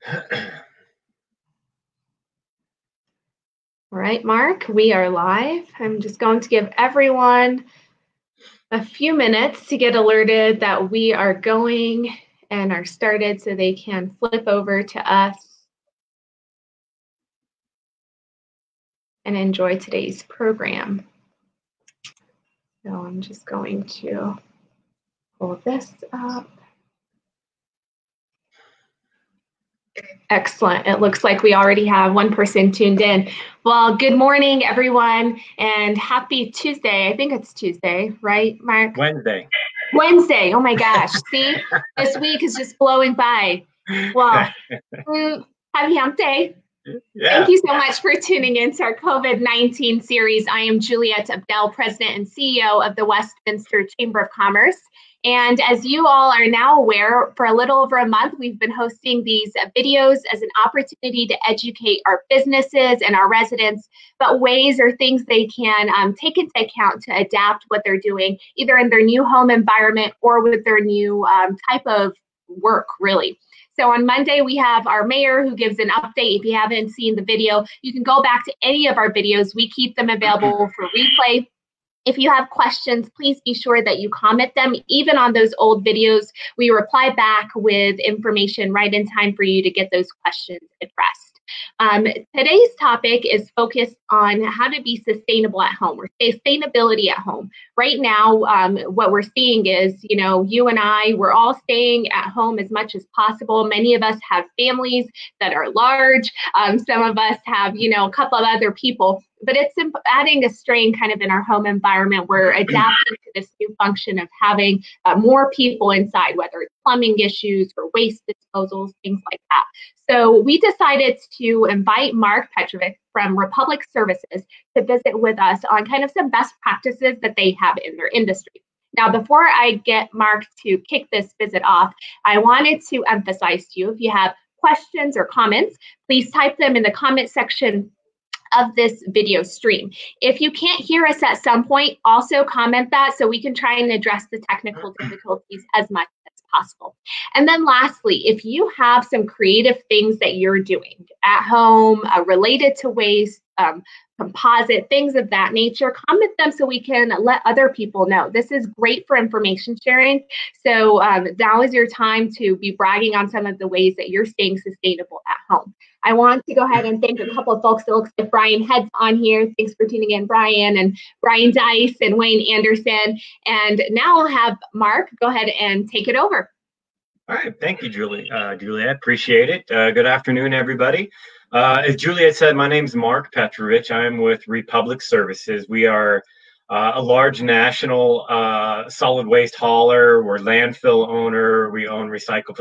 All right, Mark, we are live. I'm just going to give everyone a few minutes to get alerted that we are going and are started so they can flip over to us and enjoy today's program. So I'm just going to pull this up. Excellent. It looks like we already have one person tuned in. Well, good morning, everyone, and happy Tuesday. I think it's Tuesday, right, Mark? Wednesday. Wednesday. Oh my gosh. See, this week is just blowing by. Well, happy hump day. Yeah. Thank you so much for tuning in to our COVID-19 series. I am Juliet Abdel, President and CEO of the Westminster Chamber of Commerce. And as you all are now aware, for a little over a month, we've been hosting these videos as an opportunity to educate our businesses and our residents about ways or things they can take into account to adapt what they're doing, either in their new home environment or with their new type of work, really. So on Monday, we have our mayor who gives an update. If you haven't seen the video, you can go back to any of our videos. We keep them available for replay. If you have questions, please be sure that you comment them. Even on those old videos, we reply back with information right in time for you to get those questions addressed. Today's topic is focused on how to be sustainable at home, or sustainability at home. Right now, what we're seeing is, you and I, we're all staying at home as much as possible. Many of us have families that are large. Some of us have, a couple of other people. But it's adding a strain kind of in our home environment. We're adapting to this new function of having more people inside, whether it's plumbing issues or waste disposals, things like that. So we decided to invite Mark Petrovic from Republic Services to visit with us on kind of some best practices that they have in their industry. Now, before I get Mark to kick this visit off, I wanted to emphasize to you, if you have questions or comments, please type them in the comment section of this video stream. If you can't hear us at some point, also comment that so we can try and address the technical difficulties as much as possible. And then lastly, if you have some creative things that you're doing at home related to waste, composite, things of that nature, comment them so we can let other people know. This is great for information sharing. So now is your time to be bragging on some of the ways that you're staying sustainable at home. I want to go ahead and thank a couple of folks. It looks like Brian Head's on here. Thanks for tuning in, Brian, and Brian Dice and Wayne Anderson. And now I'll have Mark go ahead and take it over. All right. Thank you, Juliet. Appreciate it. Good afternoon, everybody. As Juliet said, my name is Mark Petrovic. I'm with Republic Services. We are a large national solid waste hauler. We're landfill owner. We own recycle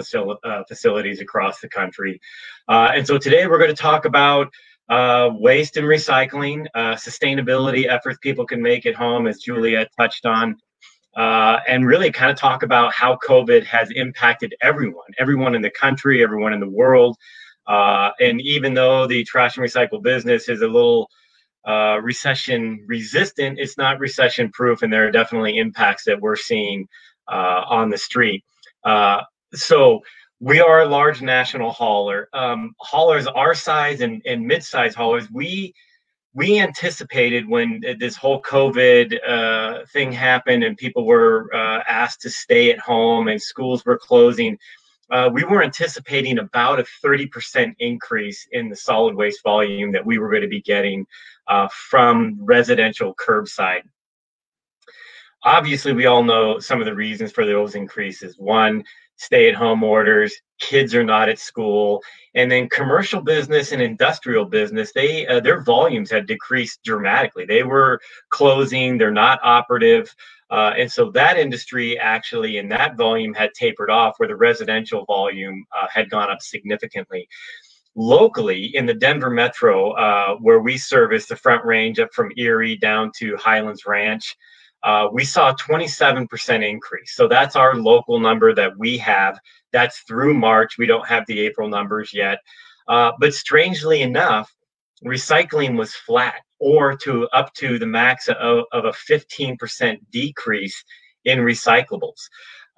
facilities across the country. And so today we're going to talk about waste and recycling, sustainability efforts people can make at home, as Juliet touched on, and really kind of talk about how COVID has impacted everyone in the country, everyone in the world. And even though the trash and recycle business is a little recession resistant, it's not recession proof, and there are definitely impacts that we're seeing on the street. So we are a large national hauler. Haulers our size and mid-size haulers, we anticipated when this whole COVID thing happened and people were asked to stay at home and schools were closing, we were anticipating about a 30% increase in the solid waste volume that we were going to be getting from residential curbside. Obviously, we all know some of the reasons for those increases. One, stay-at-home orders, kids are not at school, and then commercial business and industrial business, their volumes had decreased dramatically. They were closing, they're not operative. And so that industry actually, and that volume had tapered off, where the residential volume had gone up significantly. Locally in the Denver metro, where we service the Front Range up from Erie down to Highlands Ranch, we saw a 27% increase. So that's our local number that we have. That's through March. We don't have the April numbers yet. But strangely enough, recycling was flat, or up to the max of a 15% decrease in recyclables.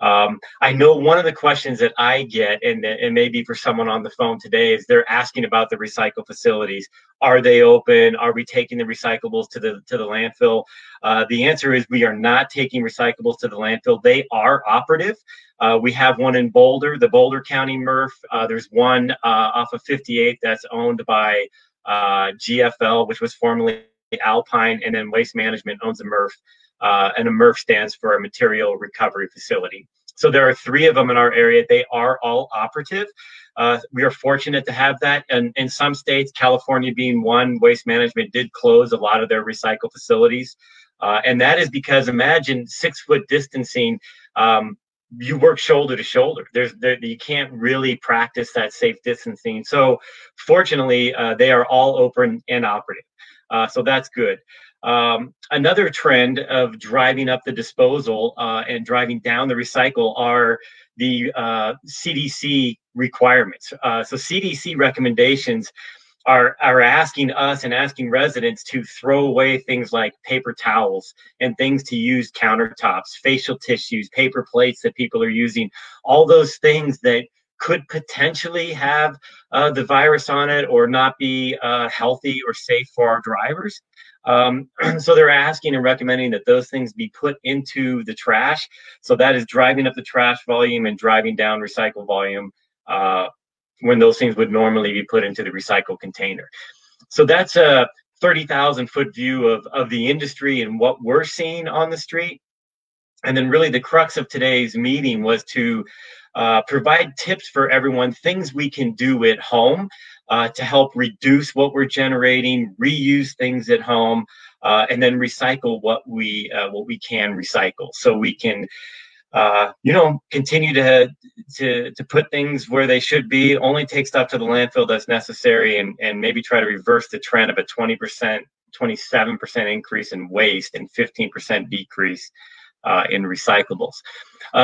I know one of the questions that I get, and maybe for someone on the phone today, is they're asking about the recycle facilities. Are they open? Are we taking the recyclables to the landfill? The answer is we are not taking recyclables to the landfill. They are operative. We have one in Boulder, the Boulder County MRF. There's one off of 58 that's owned by GFL, which was formerly Alpine, and then Waste Management owns a MRF. And a MRF stands for a material recovery facility. So there are 3 of them in our area. They are all operative. We are fortunate to have that. And in some states, California being one, Waste Management did close a lot of their recycle facilities. And that is because, imagine 6-foot distancing. You work shoulder to shoulder. You can't really practice that safe distancing. So fortunately, they are all open and operative. So that's good. Another trend of driving up the disposal and driving down the recycle are the CDC requirements. So CDC recommendations are asking us and asking residents to throw away things like paper towels and things to use countertops, facial tissues, paper plates that people are using, all those things that could potentially have the virus on it or not be healthy or safe for our drivers. So they're asking and recommending that those things be put into the trash. So that is driving up the trash volume and driving down recycle volume when those things would normally be put into the recycle container. So that's a 30,000-foot view of the industry and what we're seeing on the street. And then really the crux of today's meeting was to provide tips for everyone, things we can do at home to help reduce what we're generating, reuse things at home, and then recycle what we can recycle, so we can continue to put things where they should be, only take stuff to the landfill that's necessary, and maybe try to reverse the trend of a 20%, 27% increase in waste and 15% decrease in recyclables.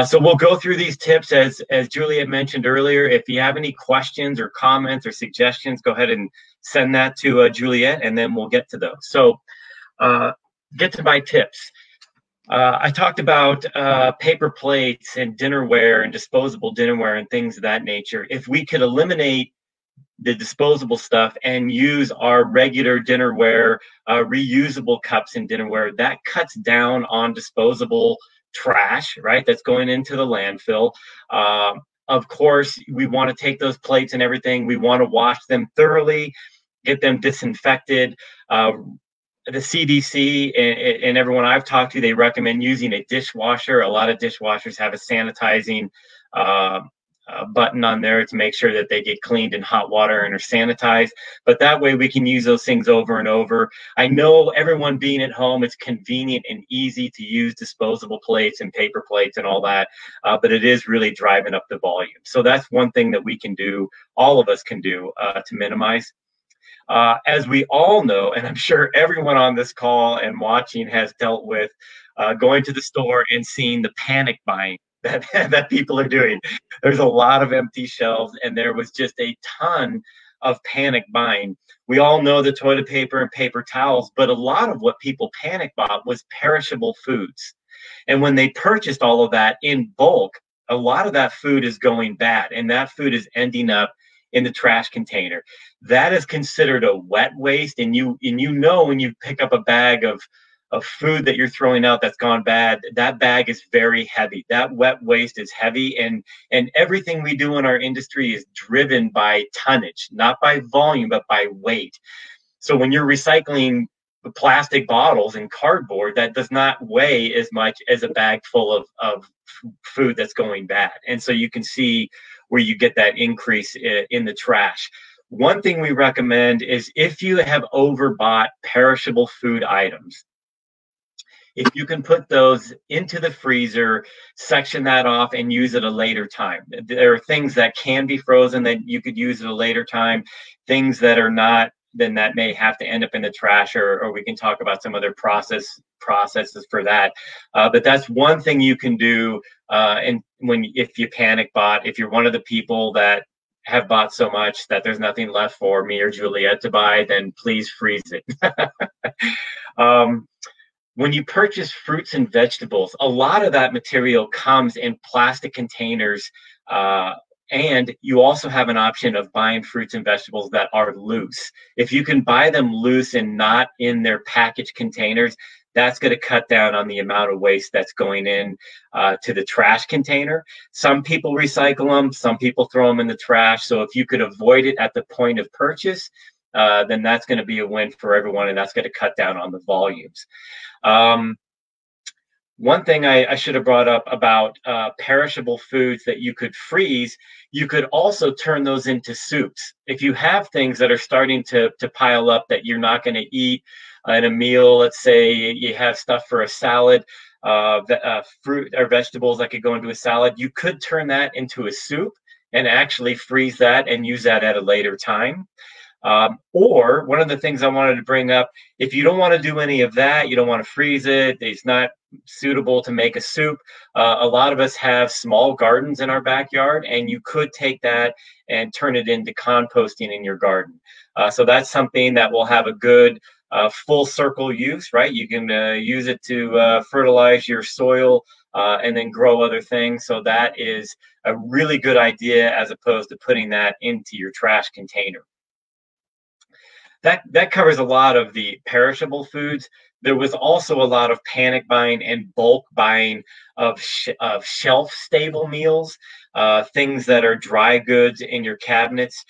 So we'll go through these tips as Juliet mentioned earlier. If you have any questions or comments or suggestions, go ahead and send that to Juliet, and then we'll get to those. So get to my tips. I talked about paper plates and dinnerware and disposable dinnerware and things of that nature. If we could eliminate the disposable stuff and use our regular dinnerware, reusable cups and dinnerware, that cuts down on disposable trash, right? That's going into the landfill. Of course, we want to take those plates and everything. We want to wash them thoroughly, get them disinfected. The CDC and everyone I've talked to, they recommend using a dishwasher. A lot of dishwashers have a sanitizing button on there to make sure that they get cleaned in hot water and are sanitized. But that way we can use those things over and over. I know everyone being at home, it's convenient and easy to use disposable plates and paper plates and all that, but it is really driving up the volume. So that's one thing that we can do, all of us can do to minimize. As we all know, and I'm sure everyone on this call and watching has dealt with going to the store and seeing the panic buying that people are doing. There's a lot of empty shelves, and there was just a ton of panic buying. We all know the toilet paper and paper towels, but a lot of what people panic bought was perishable foods. And when they purchased all of that in bulk, a lot of that food is going bad, and that food is ending up in the trash container. That is considered a wet waste, and you know when you pick up a bag of food that you're throwing out that's gone bad, that bag is very heavy. That wet waste is heavy, and everything we do in our industry is driven by tonnage, not by volume, but by weight. So when you're recycling plastic bottles and cardboard, that does not weigh as much as a bag full of food that's going bad. And so you can see where you get that increase in the trash. One thing we recommend is if you have overbought perishable food items, if you can put those into the freezer, section that off and use it a later time. There are things that can be frozen that you could use at a later time. Things that are not, then that may have to end up in the trash, or we can talk about some other processes for that. But that's one thing you can do. And if you panic bought, if you're one of the people that have bought so much that there's nothing left for me or Juliet to buy, then please freeze it. when you purchase fruits and vegetables, a lot of that material comes in plastic containers. And you also have an option of buying fruits and vegetables that are loose. If you can buy them loose and not in their packaged containers, that's going to cut down on the amount of waste that's going in to the trash container. Some people recycle them, some people throw them in the trash. So if you could avoid it at the point of purchase, then that's going to be a win for everyone, and that's going to cut down on the volumes. One thing I should have brought up about perishable foods that you could freeze, you could also turn those into soups. If you have things that are starting to pile up that you're not going to eat in a meal, let's say you have stuff for a salad, fruit or vegetables that could go into a salad, you could turn that into a soup and actually freeze that and use that at a later time. Or one of the things I wanted to bring up, if you don't want to do any of that, you don't want to freeze it, it's not suitable to make a soup. A lot of us have small gardens in our backyard, and you could take that and turn it into composting in your garden. So that's something that will have a good full circle use, right? You can use it to fertilize your soil and then grow other things. So that is a really good idea as opposed to putting that into your trash container. That covers a lot of the perishable foods. There was also a lot of panic buying and bulk buying of shelf-stable meals, things that are dry goods in your cabinets,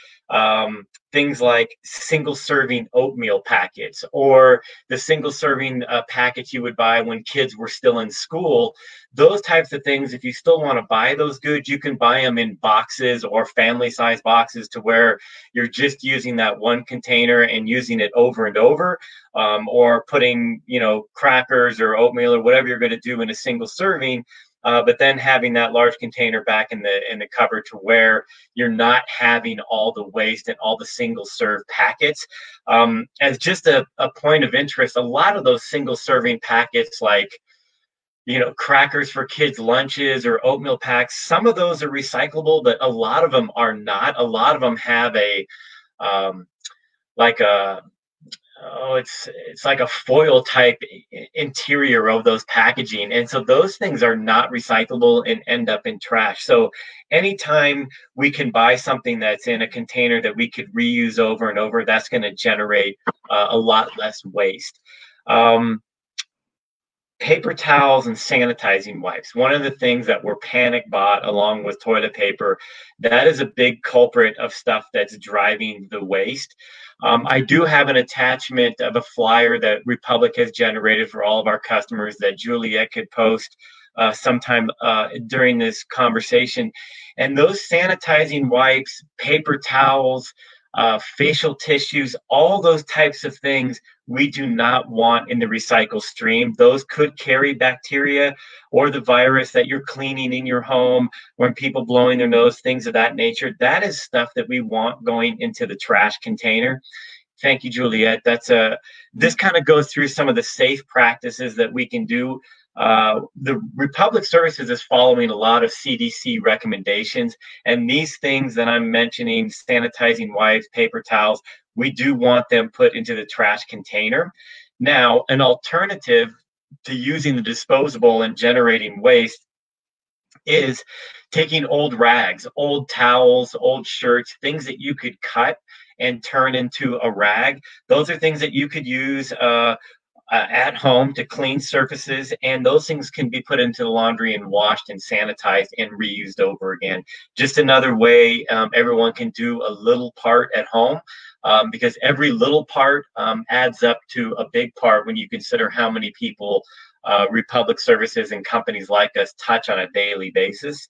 things like single-serving oatmeal packets, or the single-serving packets you would buy when kids were still in school. Those types of things, if you still want to buy those goods, you can buy them in boxes or family-size boxes to where you're just using that one container and using it over and over, or putting, crackers or oatmeal or whatever you're going to do in a single serving. But then having that large container back in the cupboard to where you're not having all the waste and all the single serve packets. As just a point of interest, a lot of those single serving packets, like crackers for kids' lunches or oatmeal packs, some of those are recyclable, but a lot of them are not. A lot of them have it's like a foil type interior of those packaging, and so those things are not recyclable and end up in trash. So anytime we can buy something that's in a container that we could reuse over and over, that's going to generate a lot less waste. Paper towels and sanitizing wipes. One of the things that were panic bought along with toilet paper, that is a big culprit of stuff that's driving the waste. I do have an attachment of a flyer that Republic has generated for all of our customers that Juliet could post sometime during this conversation. And those sanitizing wipes, paper towels, facial tissues, all those types of things we do not want in the recycle stream. Those could carry bacteria or the virus that you're cleaning in your home, when people blowing their nose, things of that nature. That is stuff that we want going into the trash container. Thank you, Juliet. This kind of goes through some of the safe practices that we can do. The Republic Services is following a lot of CDC recommendations, and these things that I'm mentioning, sanitizing wipes, paper towels, we do want them put into the trash container. Now, an alternative to using the disposable and generating waste is taking old rags, old towels, old shirts, things that you could cut and turn into a rag. Those are things that you could use at home to clean surfaces, and those things can be put into the laundry and washed and sanitized and reused over again. Just another way everyone can do a little part at home, because every little part adds up to a big part when you consider how many people Republic Services and companies like us touch on a daily basis.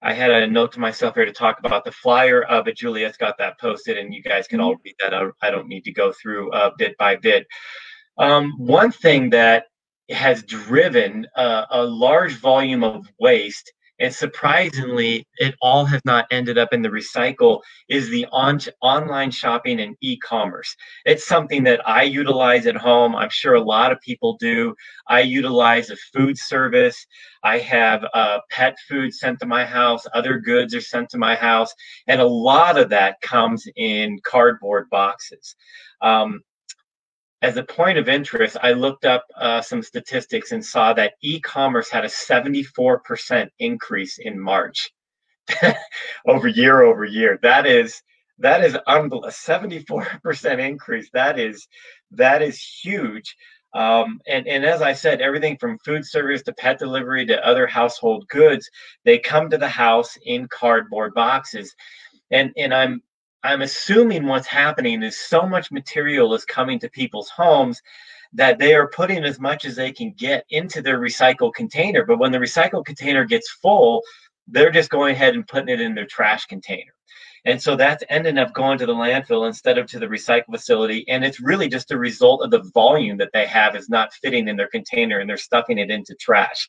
I had a note to myself here to talk about the flyer, but Juliet's got that posted, and you guys can all read that out. I don't need to go through bit by bit. One thing that has driven a large volume of waste, and surprisingly, it all has not ended up in the recycle, is the online shopping and e-commerce. It's something that I utilize at home. I'm sure a lot of people do. I utilize a food service. I have pet food sent to my house. Other goods are sent to my house. And a lot of that comes in cardboard boxes. as a point of interest, I looked up some statistics and saw that e-commerce had a 74% increase in March over year. That is unbelievable. 74% increase. That is huge. And as I said, everything from food service to pet delivery to other household goods, they come to the house in cardboard boxes. And I'm assuming what's happening is so much material is coming to people's homes that they are putting as much as they can get into their recycle container. But when the recycle container gets full, they're just going ahead and putting it in their trash container. And so that's ending up going to the landfill instead of to the recycle facility. And it's really just a result of the volume that they have is not fitting in their container, and they're stuffing it into trash.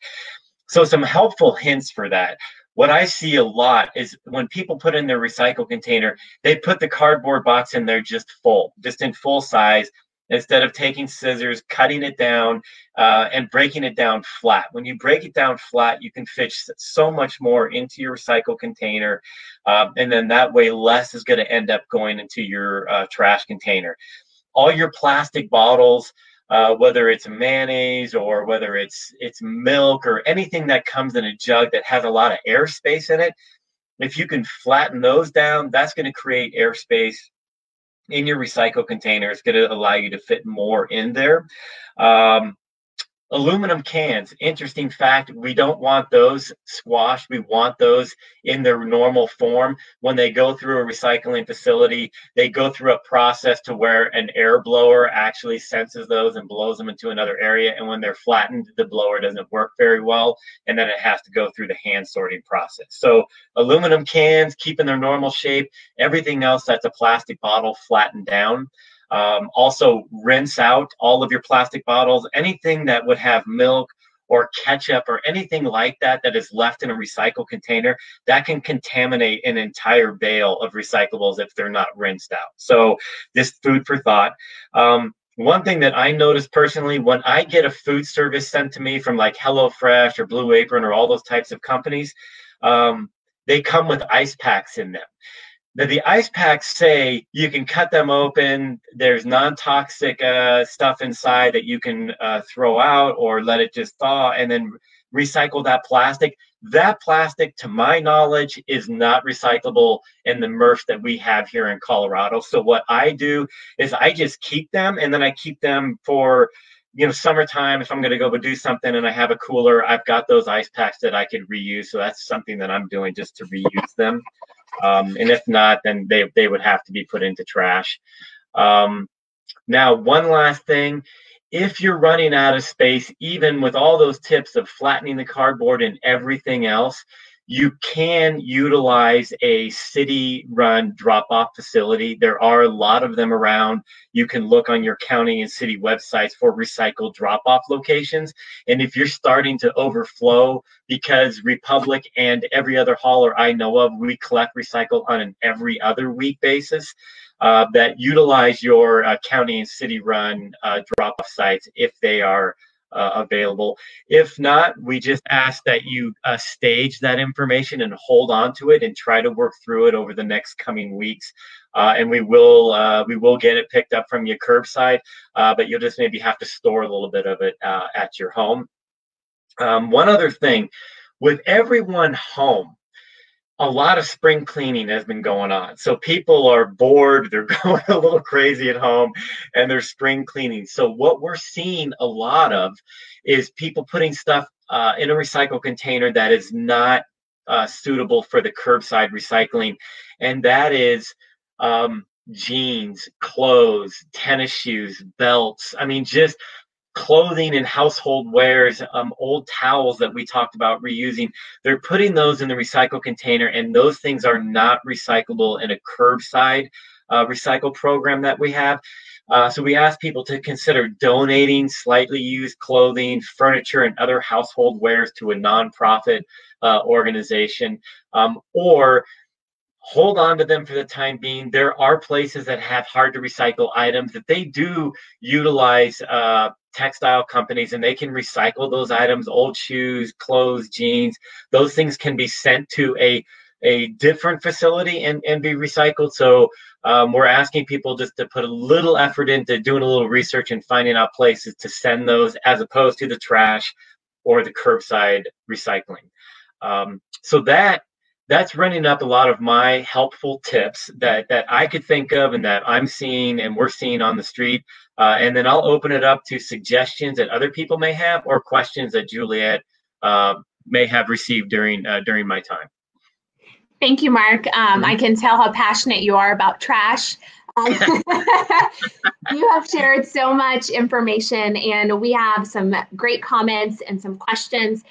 So some helpful hints for that. What I see a lot is when people put in their recycle container, they put the cardboard box in there just in full size, instead of taking scissors, cutting it down, and breaking it down flat. When you break it down flat, you can fit so much more into your recycle container, and then that way less is going to end up going into your trash container. All your plastic bottles, whether it's mayonnaise or whether it's milk or anything that comes in a jug that has a lot of airspace in it, if you can flatten those down, that's going to create airspace in your recycle container. It's going to allow you to fit more in there. Aluminum cans, interesting fact, we don't want those squashed. We want those in their normal form. When they go through a recycling facility, they go through a process to where an air blower actually senses those and blows them into another area. And when they're flattened, the blower doesn't work very well, and then it has to go through the hand sorting process. So aluminum cans, keep in their normal shape. Everything else that's a plastic bottle, flattened down. Also rinse out all of your plastic bottles. Anything that would have milk or ketchup or anything like that that is left in a recycle container, that can contaminate an entire bale of recyclables if they're not rinsed out. So this food for thought. One thing that I noticed personally, when I get a food service sent to me from like HelloFresh or Blue Apron or all those types of companies, they come with ice packs in them. The ice packs say you can cut them open. There's non-toxic stuff inside that you can throw out or let it just thaw and then recycle that plastic. That plastic, to my knowledge, is not recyclable in the MRF that we have here in Colorado. So what I do is I just keep them, and then I keep them for, you know, summertime. If I'm going to go do something and I have a cooler, I've got those ice packs that I can reuse. So that's something that I'm doing, just to reuse them. And if not, then they would have to be put into trash. Now, one last thing, if you're running out of space, even with all those tips of flattening the cardboard and everything else, you can utilize a city-run drop-off facility. There are a lot of them around. You can look on your county and city websites for recycled drop-off locations. And if you're starting to overflow, because Republic and every other hauler I know of, we collect recycle on an every other week basis, that utilize your county and city-run drop-off sites if they are available. If not, we just ask that you stage that information and hold on to it and try to work through it over the next coming weeks. And we will get it picked up from you curbside, but you'll just maybe have to store a little bit of it at your home. One other thing, with everyone home, a lot of spring cleaning has been going on. So people are bored, they're going a little crazy at home, and they're spring cleaning. So what we're seeing a lot of is people putting stuff in a recycle container that is not suitable for the curbside recycling. And that is jeans, clothes, tennis shoes, belts. I mean, just clothing and household wares, old towels that we talked about reusing. They're putting those in the recycle container, and those things are not recyclable in a curbside recycle program that we have. So we ask people to consider donating slightly used clothing, furniture, and other household wares to a nonprofit organization, or hold on to them for the time being. There are places that have hard to recycle items that they do utilize textile companies, and they can recycle those items, old shoes, clothes, jeans. Those things can be sent to a a different facility and be recycled. So we're asking people just to put a little effort into doing a little research and finding out places to send those as opposed to the trash or the curbside recycling. So that's running up a lot of my helpful tips that I could think of and that I'm seeing and we're seeing on the street. And then I'll open it up to suggestions that other people may have or questions that Juliet may have received during my time. Thank you, Mark. I can tell how passionate you are about trash. You have shared so much information, and we have some great comments and some questions.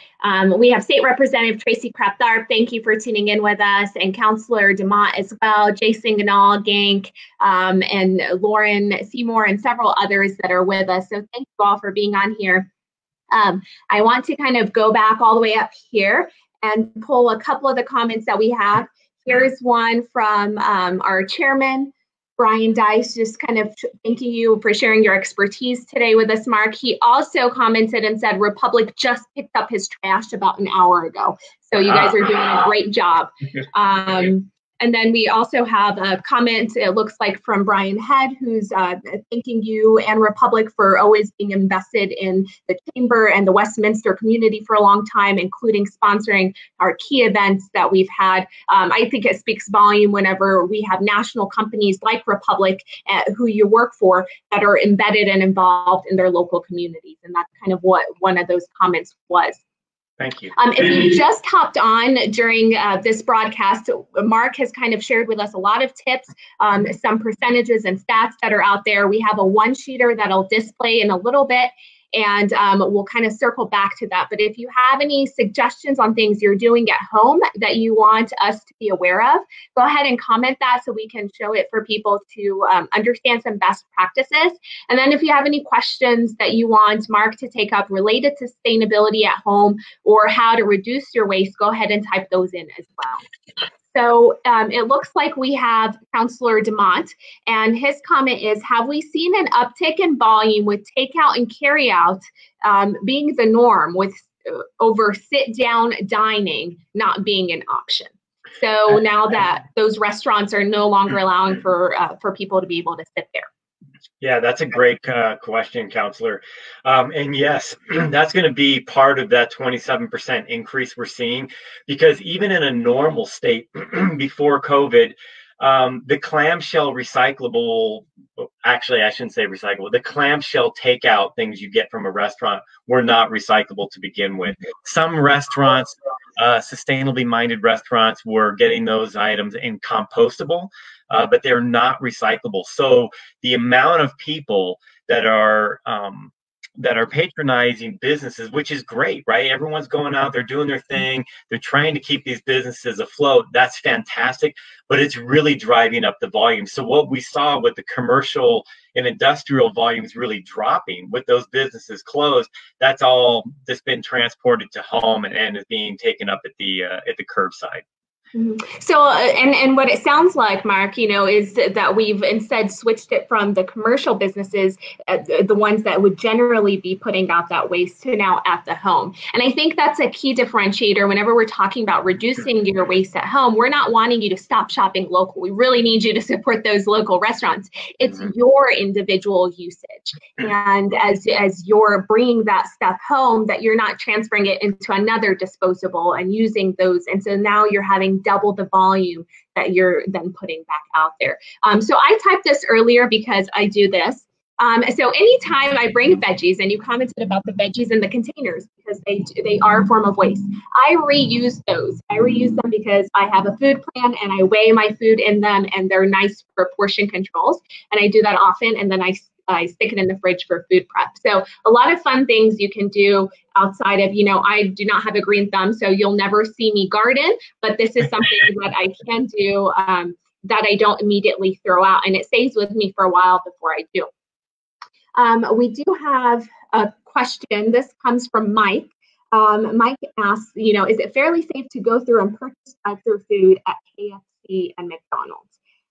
We have State Representative Tracy Kraptharp. Thank you for tuning in with us, and Councilor DeMott as well, Jason Ganal, Gank, and Lauren Seymour, and several others that are with us. So thank you all for being on here. I want to kind of go back all the way up here and pull a couple of the comments that we have. Here's one from our chairman, Brian Dice, just kind of thanking you for sharing your expertise today with us, Mark. He also commented and said Republic just picked up his trash about an hour ago. So you guys are doing a great job. And then we also have a comment, it looks like from Brian Head, who's thanking you and Republic for always being invested in the Chamber and the Westminster community for a long time, including sponsoring our key events that we've had. I think it speaks volume whenever we have national companies like Republic, who you work for, that are embedded and involved in their local communities. And that's kind of what one of those comments was. Thank you. If you just hopped on during this broadcast, Mark has kind of shared with us a lot of tips, some percentages and stats that are out there. We have a one-sheeter that I'll display in a little bit, and we'll kind of circle back to that. But if you have any suggestions on things you're doing at home that you want us to be aware of, go ahead and comment that so we can show it for people to understand some best practices. And then if you have any questions that you want Mark to take up related to sustainability at home or how to reduce your waste, go ahead and type those in as well. So it looks like we have Councilor DeMott, and his comment is, have we seen an uptick in volume with takeout and carryout being the norm, with over sit-down dining not being an option? So now that those restaurants are no longer allowing for people to be able to sit there. Yeah, that's a great question, Counselor. And yes, that's going to be part of that 27% increase we're seeing, because even in a normal state before COVID, the clamshell recyclable, actually, I shouldn't say recyclable, the clamshell takeout things you get from a restaurant were not recyclable to begin with. Some restaurants, sustainably minded restaurants, were getting those items in compostable, but they're not recyclable. So the amount of people that are patronizing businesses, which is great, right? Everyone's going out, they're doing their thing, they're trying to keep these businesses afloat. That's fantastic, but it's really driving up the volume. So what we saw with the commercial and industrial volumes really dropping with those businesses closed, that's all just been transported to home and is being taken up at the curbside. So, and what it sounds like, Mark, is that we've instead switched it from the commercial businesses, the ones that would generally be putting out that waste, to now at the home. And I think that's a key differentiator. Whenever we're talking about reducing your waste at home, we're not wanting you to stop shopping local. We really need you to support those local restaurants. It's your individual usage. And as you're bringing that stuff home, that you're not transferring it into another disposable and using those. And so now you're having double the volume that you're then putting back out there. So I typed this earlier because I do this. So anytime I bring veggies, and you commented about the veggies in the containers because they are a form of waste, I reuse those. I reuse them because I have a food plan and I weigh my food in them, and they're nice for portion controls. And I do that often, and then I stick it in the fridge for food prep. So a lot of fun things you can do outside of, I do not have a green thumb, so you'll never see me garden, but this is something that I can do that I don't immediately throw out, and it stays with me for a while before I do. We do have a question. This comes from Mike. Mike asks, is it fairly safe to go through and purchase drive-through food at KFC and McDonald's?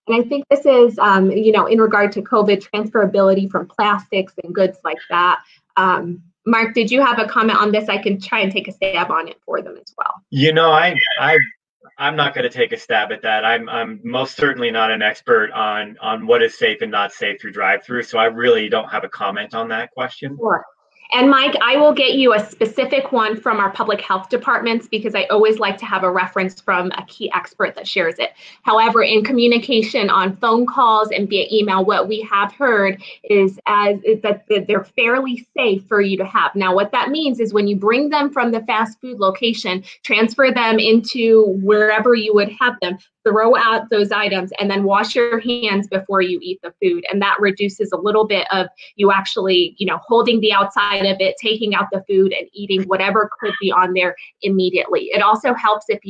And I think this is, in regard to COVID transferability from plastics and goods like that. Mark, did you have a comment on this? I can try and take a stab on it for them as well. I'm not going to take a stab at that. I'm most certainly not an expert on what is safe and not safe through drive-through, so I really don't have a comment on that question. Sure. And Mike, I will get you a specific one from our public health departments because I always like to have a reference from a key expert that shares it. However, in communication on phone calls and via email, what we have heard is that they're fairly safe for you to have. Now, what that means is when you bring them from the fast food location, transfer them into wherever you would have them, throw out those items, and then wash your hands before you eat the food. And that reduces a little bit of you actually, holding the outside of it, taking out the food and eating whatever could be on there immediately. It also helps if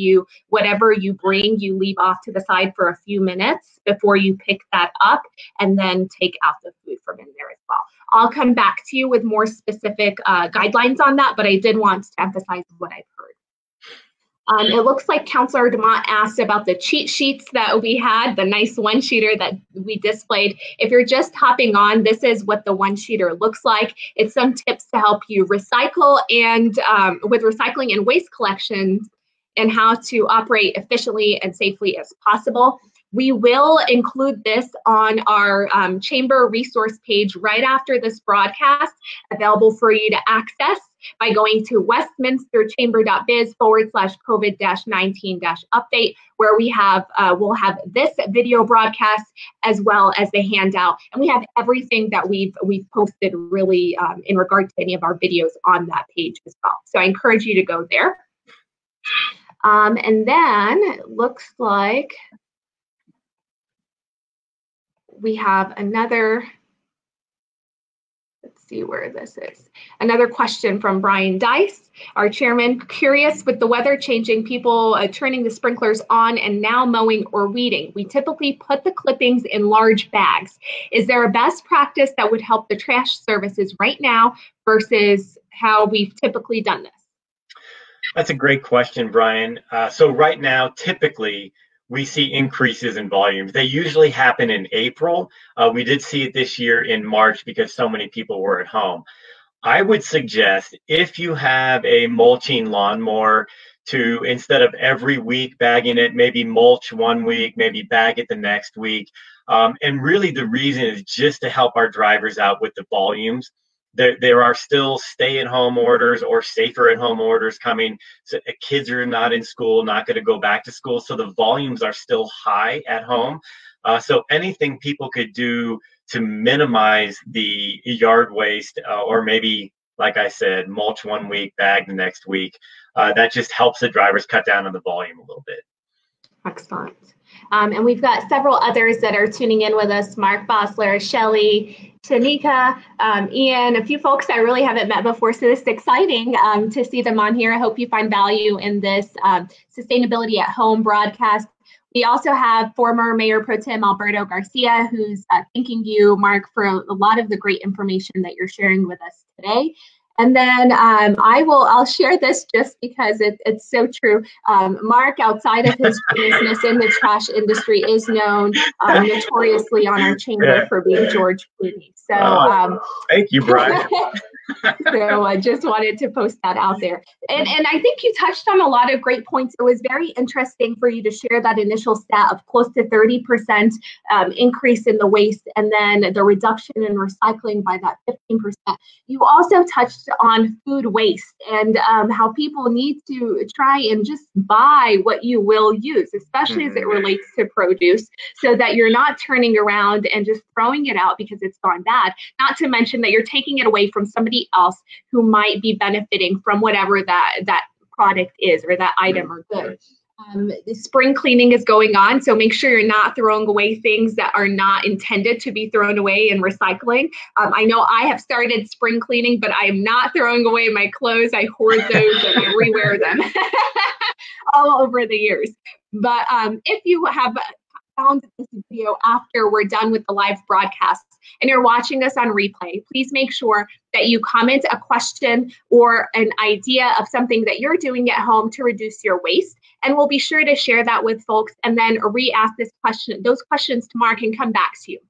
whatever you bring, you leave off to the side for a few minutes before you pick that up and then take out the food from in there as well. I'll come back to you with more specific guidelines on that, but I did want to emphasize what I've heard. It looks like Councillor Demott asked about the cheat sheets that we had, the nice one-sheeter that we displayed. If you're just hopping on, this is what the one-sheeter looks like. It's some tips to help you recycle and with recycling and waste collections and how to operate efficiently and safely as possible. We will include this on our chamber resource page right after this broadcast, available for you to access by going to westminsterchamber.biz/COVID-19-update, where we'll have this video broadcast as well as the handout, and we have everything that we've posted really in regard to any of our videos on that page as well. So I encourage you to go there. And then it looks like we have another, let's see where this is. Another question from Brian Dice, our chairman. Curious, with the weather changing, people turning the sprinklers on and now mowing or weeding, we typically put the clippings in large bags. Is there a best practice that would help the trash services right now versus how we've typically done this? That's a great question, Brian. So right now, typically, we see increases in volumes. They usually happen in April. We did see it this year in March because so many people were at home. I would suggest if you have a mulching lawnmower to, instead of every week bagging it, maybe mulch one week, maybe bag it the next week. And really the reason is just to help our drivers out with the volumes. There are still stay-at-home orders or safer-at-home orders coming. So kids are not in school, not going to go back to school, so the volumes are still high at home. So anything people could do to minimize the yard waste, or maybe, like I said, mulch one week, bag the next week, that just helps the drivers cut down on the volume a little bit. Excellent. And we've got several others that are tuning in with us: Mark Bossler, Shelley, Tanika, Ian, a few folks I really haven't met before, so this is exciting to see them on here. I hope you find value in this Sustainability at Home broadcast. We also have former Mayor Pro Tem Alberto Garcia, who's thanking you, Mark, for a lot of the great information that you're sharing with us today. And then I'll share this just because it's so true. Mark, outside of his business in the trash industry, is known notoriously on our chamber for being George Clooney. So thank you, Brian. So I just wanted to post that out there. And I think you touched on a lot of great points. It was very interesting for you to share that initial stat of close to 30% increase in the waste, and then the reduction in recycling by that 15%. You also touched on food waste and how people need to try and just buy what you will use, especially as it relates to produce, so that you're not turning around and just throwing it out because it's gone bad. Not to mention that you're taking it away from somebody else who might be benefiting from whatever that product is or that item or good. The spring cleaning is going on, so make sure you're not throwing away things that are not intended to be thrown away in recycling. I know I have started spring cleaning, but I am not throwing away my clothes. I hoard those and rewear them all over the years. But if you have found this video after we're done with the live broadcast and you're watching us on replay, please make sure that you comment a question or an idea of something that you're doing at home to reduce your waste. And we'll be sure to share that with folks and then re-ask those questions to Mark and come back to you.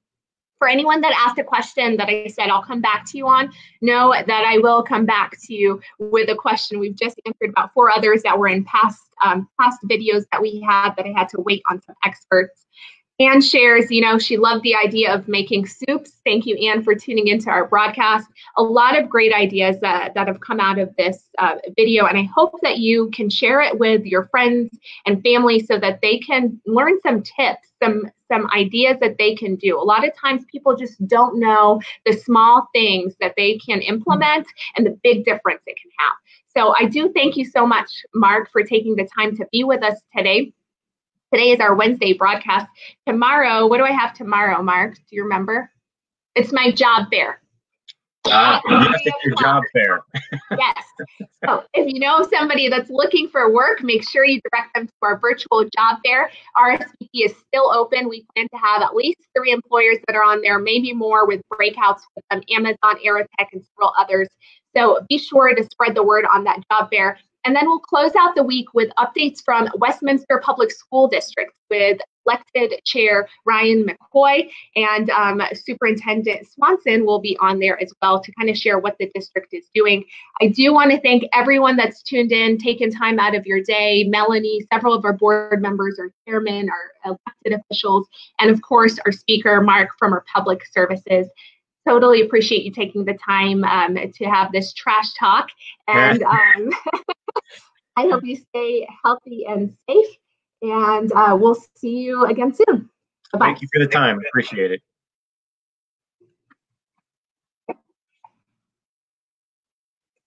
For anyone that asked a question that I said I'll come back to you on, know that I will come back to you with a question. We've just answered about 4 others that were in past videos that we had that I had to wait on some experts. Anne shares, she loved the idea of making soups. Thank you, Anne, for tuning into our broadcast. A lot of great ideas that have come out of this video, and I hope that you can share it with your friends and family so that they can learn some tips, some ideas that they can do. A lot of times people just don't know the small things that they can implement and the big difference it can have. So I do thank you so much, Mark, for taking the time to be with us today. Today is our Wednesday broadcast. Tomorrow, what do I have tomorrow, Mark? Do you remember? It's my job fair. Yes, it's your job fair. Yes. So if you know somebody that's looking for work, make sure you direct them to our virtual job fair. RSVP is still open. We plan to have at least 3 employers that are on there, maybe more, with breakouts with Amazon, Aerotech, and several others. So be sure to spread the word on that job fair. And then we'll close out the week with updates from Westminster Public School District with elected Chair Ryan McCoy, and Superintendent Swanson will be on there as well to kind of share what the district is doing. I do want to thank everyone that's tuned in, taken time out of your day. Melanie, several of our board members, our chairman, our elected officials, and of course our speaker, Mark, from our public services. Totally appreciate you taking the time to have this trash talk. And I hope you stay healthy and safe. And we'll see you again soon. Bye-bye. Thank you for the time. Appreciate it.